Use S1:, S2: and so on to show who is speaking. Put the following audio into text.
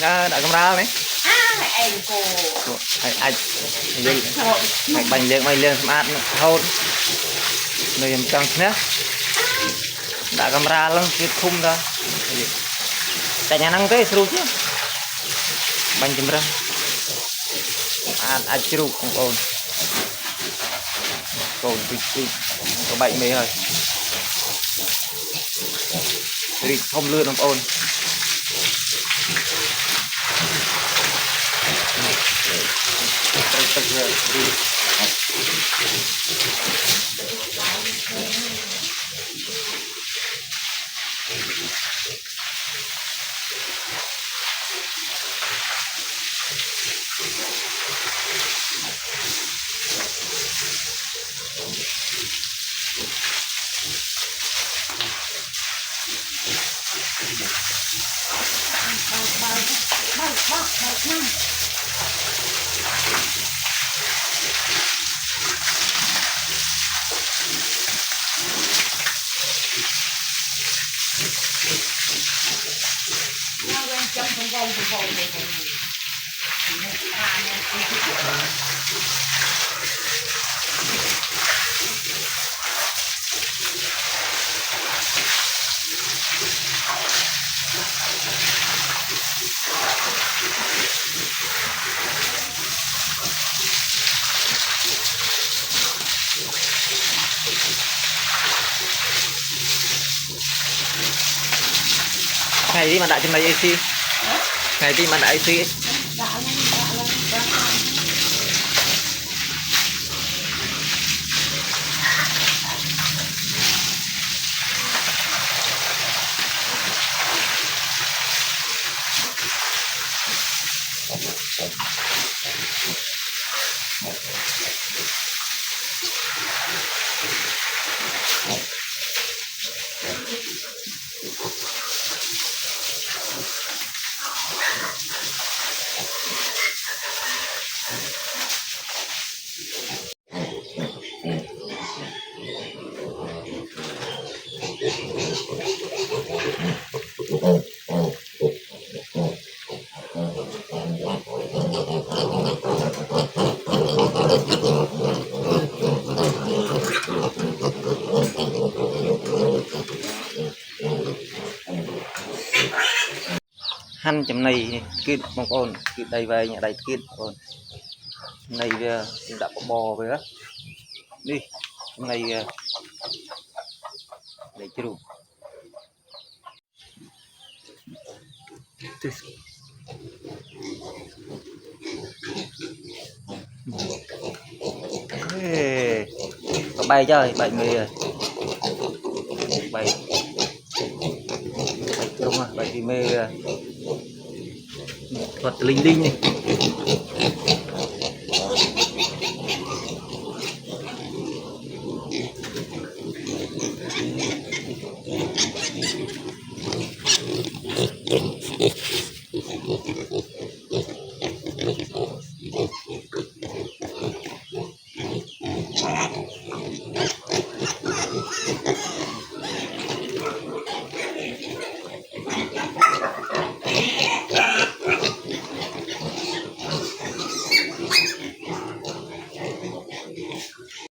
S1: đã camera này
S2: em cô
S1: anh bánh liêng smart thôi nơi em căng nhé đã camera lắm cái khung ra tại nhà năng thế sưu chứ bánh chấm răng anh chịu con có bệnh mê rồi đi không lươn ông ôn ngày đi mà đại trong này AC ngày đi mà đại AC hắn chấm này kia bông ôn kia đây về nhà đây kia ôn này về đã có bò về đó đi này để chưa đủ có bay chơi bay người bay đúng rồi bay thì mê thuật linh linh này